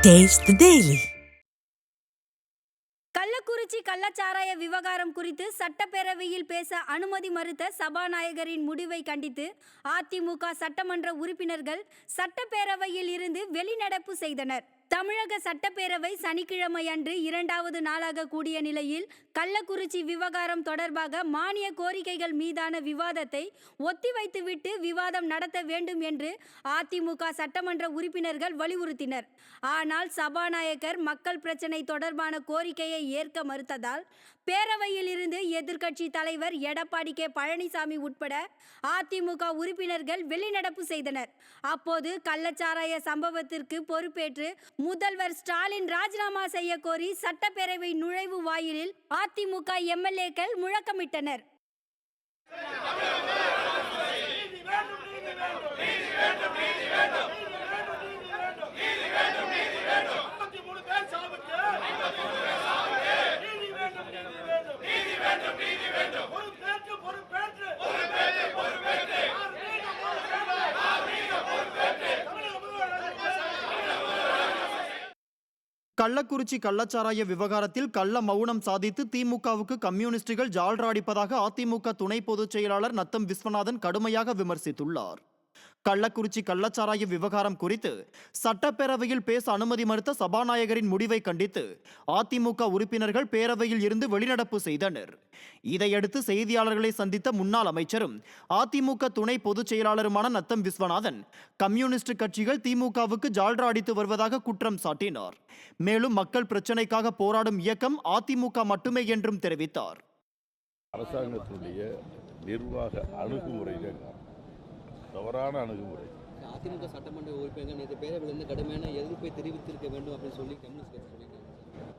Taste the Daily. Kallakurichi கள்ளச்சாராய விவகாரம் குறித்து சட்டப்பேரவையில் பேச அனுமதி மறுத்த சபாநாயகரின் முடிவை கண்டித்து அதிமுக சட்டமன்ற உறுப்பினர்கள் சட்டப்பேரவையில் இருந்து வெளிநடப்பு செய்தனர். தமிழக சட்டப்பேரவை சனிக்கிழமை அன்று இரண்டாவது நாளாக கூடிய நிலையில் கள்ளக்குறிச்சி விவகாரம் தொடர்பாக மானிய கோரிக்கைகள் மீதான விவாதத்தை ஒத்திவைத்துவிட்டு விவாதம் நடத்த வேண்டும் என்று அதிமுக சட்டமன்ற உறுப்பினர்கள் வலியுறுத்தினர். ஆனால் சபாநாயகர் மக்கள் பிரச்சினை தொடர்பான கோரிக்கையை ஏற்க மறுத்ததால் பேரவையில் இருந்து எதிர்க்கட்சி தலைவர் எடப்பாடி கே பழனிசாமி உட்பட அதிமுக உறுப்பினர்கள் வெளிநடப்பு செய்தனர். அப்போது கள்ளச்சாராய சம்பவத்திற்கு பொறுப்பேற்று முதல்வர் ஸ்டாலின் ராஜினாமா செய்ய கோரி சட்டப்பேரவை நுழைவு வாயிலில் அதிமுக எம்எல்ஏக்கள் முழக்கமிட்டனர். கள்ளக்குறிச்சி கள்ளச்சாராய விவகாரத்தில் கள்ள மௌனம் சாதித்து திமுகவுக்கு கம்யூனிஸ்டுகள் ஜால்ரா அடிப்பதாக அதிமுக துணை பொதுச் செயலாளர் நத்தம் விஸ்வநாதன் கடுமையாக விமர்சித்துள்ளார். கள்ளக்குறிச்சி கள்ளச்சாராய விவகாரம் குறித்து சட்டப்பேரவையில் பேச அனுமதி மறுத்த சபாநாயகரின் முடிவை கண்டித்து அதிமுக உறுப்பினர்கள் பேரவையில் இருந்து வெளிநடப்பு செய்தனர். இதையடுத்து செய்தியாளர்களை சந்தித்த முன்னாள் அமைச்சரும் அதிமுக துணை பொதுச் செயலாளருமான நத்தம் விஸ்வநாதன் கம்யூனிஸ்ட் கட்சிகள் திமுகவுக்கு ஜால்ரா அடித்து வருவதாக குற்றம் சாட்டினார். மேலும் மக்கள் பிரச்சினைக்காக போராடும் இயக்கம் அதிமுக மட்டுமே என்றும் தெரிவித்தார். அரசாங்கத்துடைய நிர்வாக அணுகுமுறையிலே தவறான அணுகுமுறை. அதிமுக சட்டமன்ற உறுப்பினர்கள் நேற்று பேரவையிலிருந்து கடுமையான எதிர்ப்பை தெரிவித்திருக்க வேண்டும் அப்படின்னு சொல்லி கம்யூனிஸ்ட் கட்சி சொல்லியிருக்காங்க.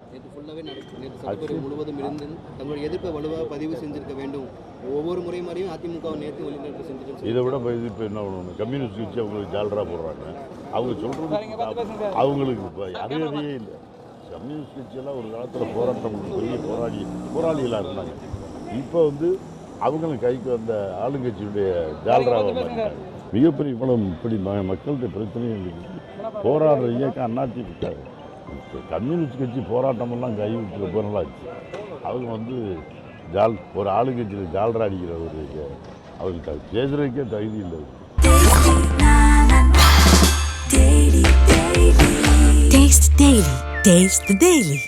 நேற்று ஃபுல்லாகவே நேற்று சட்டப்பேரவை முழுவதும் இருந்து தங்களுடைய எதிர்ப்பை வலுவாக பதிவு செஞ்சிருக்க வேண்டும். ஒவ்வொரு முறை மாதிரியும் அதிமுக நேற்று வெளிநடப்பு செஞ்சுட்டு இதை விட இப்போ என்ன பண்ணணும்? கம்யூனிஸ்ட் கட்சி அவங்களுக்கு ஜால்ரா போடுறாங்க. அவங்க சொல்றது அவங்களுக்கு அறியறையே இல்லை. கம்யூனிஸ்ட் கட்சியெல்லாம் ஒரு காலத்தில் போராட்டம் பெரிய போராளிகளாக இருந்தாங்க. இப்போ அவங்களும் கைக்கு வந்த ஆளுங்கட்சியுடைய ஜால்ராவை மாறிட்டாங்க. மிகப்பெரிய பலம் இப்படி மக்களுடைய பிரச்சனைகள் போராடுற இயக்கம் அதிமுக. கம்யூனிஸ்ட் கட்சி போராட்டமெல்லாம் கைவிட்டு ரொம்ப நல்லாச்சு. அவங்க ஒரு ஆளுங்கட்சியில் ஜால்ரா அடிக்கிற ஒரு அவங்களுக்கு பேசுறதுக்கே தகுதி இல்லை. Taste the Daily.